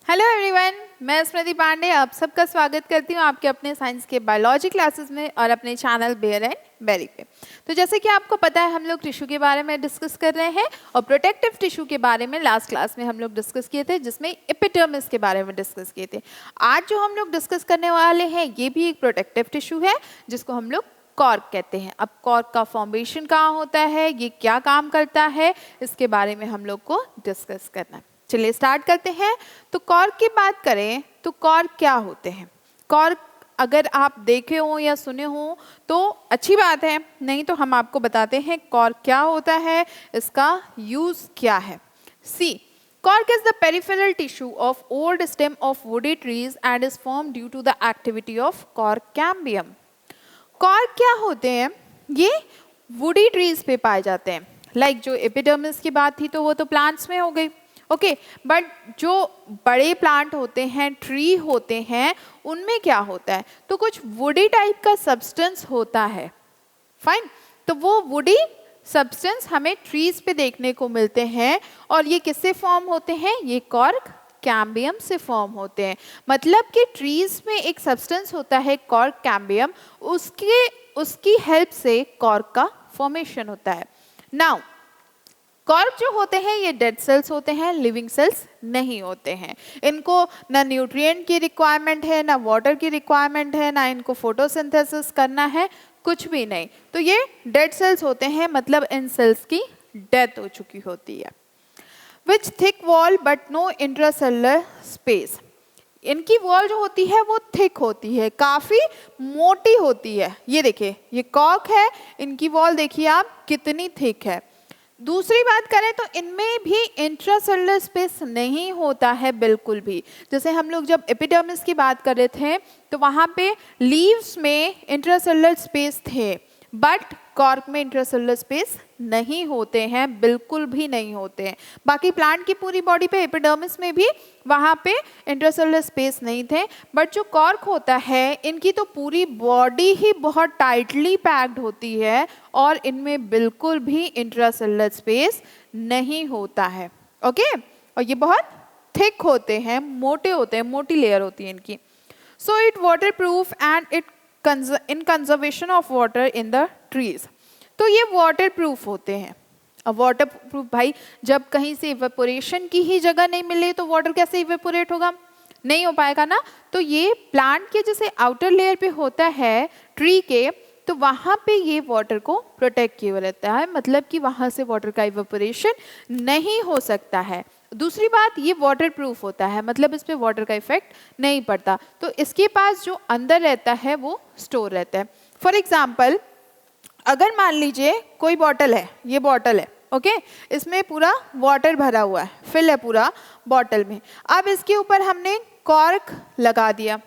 Hello everyone, मैं स्मृति पांडे आप सबका स्वागत करती हूँ आपके अपने साइंस के बायोलॉजी क्लासेस में और अपने चैनल बेयर एंड बेरी पे। तो जैसे कि आपको पता है हम लोग टिश्यू के बारे में डिस्कस कर रहे हैं और प्रोटेक्टिव टिश्यू के बारे में लास्ट क्लास में हम लोग डिस्कस किए थे, जिसमें एपिडर्मिस के बारे में डिस्कस किए थे। आज जो हम लोग डिस्कस करने वाले हैं ये भी एक प्रोटेक्टिव टिश्यू है जिसको हम लोग कॉर्क कहते हैं। अब कॉर्क का फॉर्मेशन कहाँ होता है, ये क्या काम करता है, इसके बारे में हम लोग को डिस्कस करना है। चलिए स्टार्ट करते हैं। तो कॉर्क की बात करें तो कॉर्क क्या होते हैं। कॉर्क अगर आप देखे हो या सुने हो तो अच्छी बात है, नहीं तो हम आपको बताते हैं कॉर्क क्या होता है, इसका यूज क्या है। सी cork is the peripheral tissue of old stem of woody trees and is formed due to the activity of cork cambium। Cork क्या होते हैं, ये वुडी ट्रीज पे पाए जाते हैं। लाइक जो एपिडर्मिस की बात थी तो वो तो प्लांट्स में हो गई, ओके बट जो बड़े प्लांट होते हैं, ट्री होते हैं, उनमें क्या होता है तो कुछ वुडी टाइप का सब्सटेंस होता है। फाइन, तो वो वुडी सब्सटेंस हमें ट्रीज पे देखने को मिलते हैं और ये किससे फॉर्म होते हैं, ये कॉर्क कैम्बियम से फॉर्म होते हैं। मतलब कि ट्रीज में एक सब्सटेंस होता है कॉर्क कैम्बियम, उसकी हेल्प से कॉर्क का फॉर्मेशन होता है। नाउ कॉर्क जो होते हैं ये डेड सेल्स होते हैं, लिविंग सेल्स नहीं होते हैं। इनको ना न्यूट्रिएंट की रिक्वायरमेंट है, ना वाटर की रिक्वायरमेंट है, ना इनको फोटोसिंथेसिस करना है, कुछ भी नहीं। तो ये डेड सेल्स होते हैं, मतलब इन सेल्स की डेथ हो चुकी होती है। Which thick wall but no intracellular space. इनकी वॉल जो होती है वो थिक होती है, काफ़ी मोटी होती है। ये देखिए, ये कॉर्क है, इनकी वॉल देखिए आप कितनी थिक है। दूसरी बात करें तो इनमें भी इंट्रासेलुलर स्पेस नहीं होता है बिल्कुल भी। जैसे हम लोग जब एपिडर्मिस की बात कर रहे थे तो वहाँ पे लीव्स में इंट्रासेलुलर स्पेस थे, बट कॉर्क में इंट्रासेलुलर स्पेस नहीं होते हैं, बिल्कुल भी नहीं होते हैं। बाकी प्लांट की पूरी बॉडी पे, एपिडर्मिस में भी वहाँ पे इंट्रासेलुलर स्पेस नहीं थे, बट जो कॉर्क होता है इनकी तो पूरी बॉडी ही बहुत टाइटली पैक्ड होती है और इनमें बिल्कुल भी इंट्रासेलुलर स्पेस नहीं होता है। ओके, और ये बहुत थिक होते हैं, मोटे होते हैं, मोटी लेयर होती है इनकी। So it water proof and it in conservation of water in the trees. तो ये वाटर प्रूफ होते हैं। अब वाटर प्रूफ भाई, जब कहीं से इवेपोरेशन की ही जगह नहीं मिले तो वाटर कैसे इवेपोरेट होगा, नहीं हो पाएगा ना। तो ये प्लांट के जैसे आउटर लेयर पे होता है ट्री के, तो वहाँ पे ये वाटर को प्रोटेक्ट किया रहता है, मतलब कि वहाँ से वाटर का इवेपोरेशन नहीं हो सकता है। दूसरी बात, ये वाटर प्रूफ होता है, मतलब इस पे वाटर का इफेक्ट नहीं पड़ता। तो इसके पास जो अंदर रहता है वो स्टोर रहता है। फॉर एग्जाम्पल, अगर मान लीजिए कोई बॉटल है, ये बॉटल है, ओके इसमें पूरा वाटर भरा हुआ है, फिल है पूरा बॉटल में। अब इसके ऊपर हमने कॉर्क लगा दिया,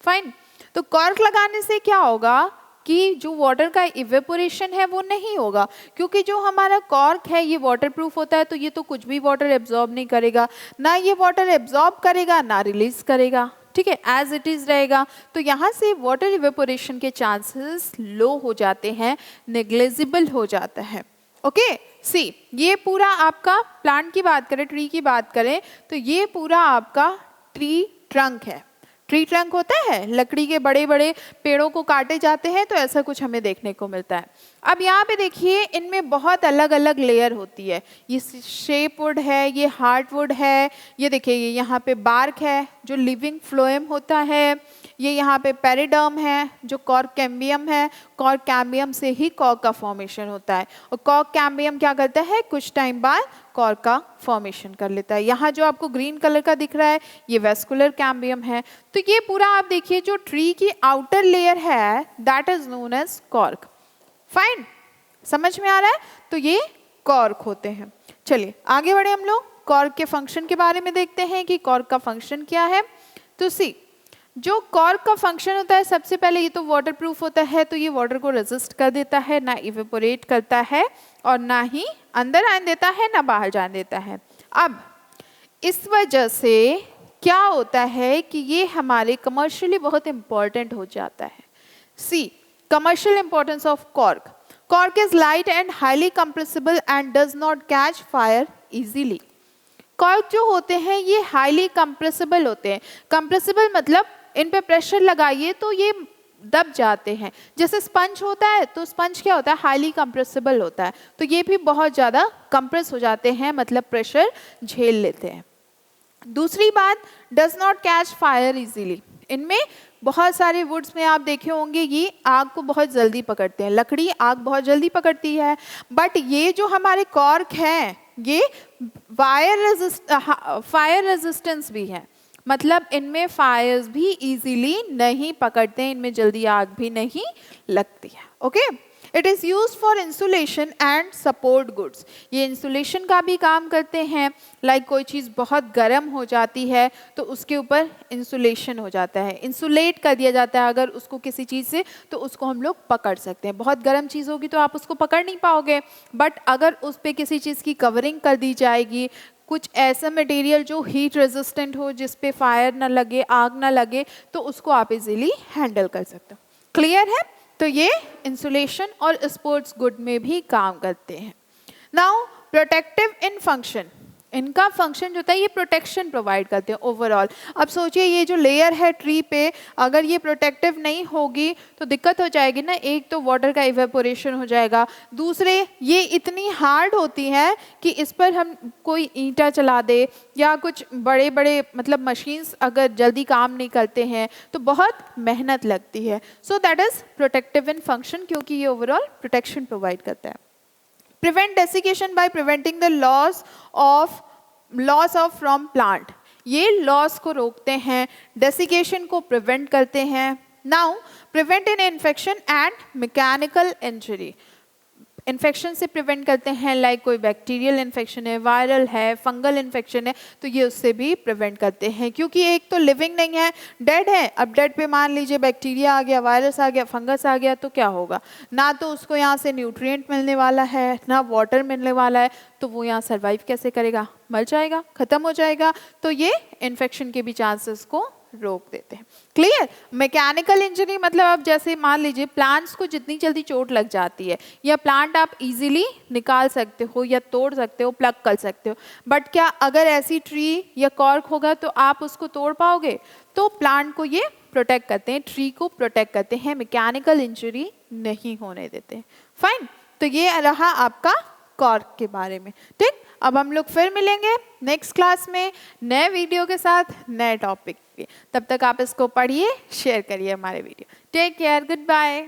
फाइन। तो कॉर्क लगाने से क्या होगा कि जो वाटर का इवेपोरेशन है वो नहीं होगा, क्योंकि जो हमारा कॉर्क है ये वाटर प्रूफ होता है, तो ये तो कुछ भी वाटर एब्जॉर्ब नहीं करेगा, ना ये वाटर एब्जॉर्ब करेगा ना रिलीज करेगा, ठीक है, एज इट इज रहेगा। तो यहाँ से वाटर इवेपोरेशन के चांसेस लो हो जाते हैं, नेग्लिजिबल हो जाता है। ओके सी, ये पूरा आपका प्लांट की बात करें, ट्री की बात करें तो ये पूरा आपका ट्री ट्रंक है। ट्री ट्रंक होता है, लकड़ी के बड़े बड़े पेड़ों को काटे जाते हैं तो ऐसा कुछ हमें देखने को मिलता है। अब यहाँ पे देखिए, इनमें बहुत अलग अलग लेयर होती है। ये शेप वुड है, ये हार्ड वुड है, ये देखिए ये यहाँ पे बार्क है जो लिविंग फ्लोएम होता है, ये यहाँ पे पेरिडर्म है जो कॉर्क कैम्बियम है। कॉर्क कैम्बियम से ही कॉर्क का फॉर्मेशन होता है और कॉर्क कैम्बियम क्या करता है, कुछ टाइम बाद कॉर्क का फॉर्मेशन कर लेता है। यहाँ जो आपको ग्रीन कलर का दिख रहा है ये वेस्कुलर कैम्बियम है। तो ये पूरा आप देखिए जो ट्री की आउटर लेयर है that is known as cork. Fine, समझ में आ रहा है। तो ये कॉर्क होते हैं। चलिए आगे बढ़े, हम लोग कॉर्क के फंक्शन के बारे में देखते हैं कि कॉर्क का फंक्शन क्या है। तो सी, जो कॉर्क का फंक्शन होता है, सबसे पहले ये तो वाटर प्रूफ होता है, तो ये वाटर को रेजिस्ट कर देता है, ना इवेपोरेट करता है और ना ही अंदर आने देता है ना बाहर जाने देता है। अब इस वजह से क्या होता है कि ये हमारे कमर्शियली बहुत इंपॉर्टेंट हो जाता है। सी, commercial importance of cork. Cork is light and highly compressible and does not catch fire easily. Cork जो होते हैं ये हाईली कंप्रेसिबल होते हैं। कंप्रेसिबल मतलब इन पे प्रेशर लगाइए तो ये दब जाते हैं। जैसे स्पंज होता है तो स्पंज क्या होता है, हाईली कंप्रेसिबल होता है, तो ये भी बहुत ज़्यादा कंप्रेस हो जाते हैं, मतलब प्रेशर झेल लेते हैं। दूसरी बात, does not catch fire easily. इनमें बहुत सारे वुड्स में आप देखे होंगे ये आग को बहुत जल्दी पकड़ते हैं, लकड़ी आग बहुत जल्दी पकड़ती है, बट ये जो हमारे कॉर्क हैं ये फायर रेजिस्टेंस भी है, मतलब इनमें फायर्स भी इजीली नहीं पकड़ते हैं, इनमें जल्दी आग भी नहीं लगती है। Okay, it is used for insulation and support goods. ये इंसुलेशन का भी काम करते हैं, लाइक कोई चीज़ बहुत गर्म हो जाती है तो उसके ऊपर इंसुलेशन हो जाता है, इंसुलेट कर दिया जाता है अगर उसको किसी चीज़ से, तो उसको हम लोग पकड़ सकते हैं। बहुत गर्म चीज़ होगी तो आप उसको पकड़ नहीं पाओगे, बट अगर उस पर किसी चीज़ की कवरिंग कर दी जाएगी, कुछ ऐसा मटेरियल जो हीट रेजिस्टेंट हो, जिस पे फायर ना लगे, आग ना लगे, तो उसको आप इजीली हैंडल कर सकते हो। क्लियर है? तो ये इंसुलेशन और स्पोर्ट्स गुड में भी काम करते हैं। नाउ प्रोटेक्टिव इन फंक्शन, इनका फंक्शन जो होता है ये प्रोटेक्शन प्रोवाइड करते हैं ओवरऑल। अब सोचिए ये जो लेयर है ट्री पे, अगर ये प्रोटेक्टिव नहीं होगी तो दिक्कत हो जाएगी ना, एक तो वाटर का इवेपोरेशन हो जाएगा, दूसरे ये इतनी हार्ड होती है कि इस पर हम कोई ईंटा चला दे या कुछ बड़े बड़े मतलब मशीन्स अगर जल्दी काम नहीं करते हैं तो बहुत मेहनत लगती है। So that is protective in function, क्योंकि ये ओवरऑल प्रोटेक्शन प्रोवाइड करता है। Prevent desiccation by preventing the loss of from plant, ये लॉस को रोकते हैं, डेसिकेशन को प्रिवेंट करते हैं। Now prevent in infection and mechanical injury, infection से प्रिवेंट करते हैं, लाइक कोई बैक्टीरियल इन्फेक्शन है, वायरल है, फंगल इन्फेक्शन है, तो ये उससे भी प्रिवेंट करते हैं, क्योंकि एक तो लिविंग नहीं है, डेड है। अब डेड पे मान लीजिए बैक्टीरिया आ गया, वायरस आ गया, फंगस आ गया, तो क्या होगा, ना तो उसको यहाँ से न्यूट्रिएंट मिलने वाला है, ना वाटर मिलने वाला है, तो वो यहाँ सर्वाइव कैसे करेगा, मर जाएगा, ख़त्म हो जाएगा। तो ये इन्फेक्शन के भी चांसेस को रोक देते हैं। क्लियर? मैकेनिकल इंजरी मतलब अब जैसे मान लीजिए प्लांट्स को जितनी जल्दी चोट लग जाती है, या प्लांट आप इजीली निकाल सकते हो या तोड़ सकते हो, प्लग कर सकते हो, बट क्या अगर ऐसी ट्री या कॉर्क होगा तो आप उसको तोड़ पाओगे? तो प्लांट को ये प्रोटेक्ट करते हैं, ट्री को प्रोटेक्ट करते हैं, मैकेनिकल इंजरी नहीं होने देते हैं। फाइन, तो ये रहा आपका कॉर्क के बारे में। ठीक, अब हम लोग फिर मिलेंगे नेक्स्ट क्लास में नए वीडियो के साथ, नए टॉपिक पे। तब तक आप इसको पढ़िए, शेयर करिए हमारे video. Take care, good bye.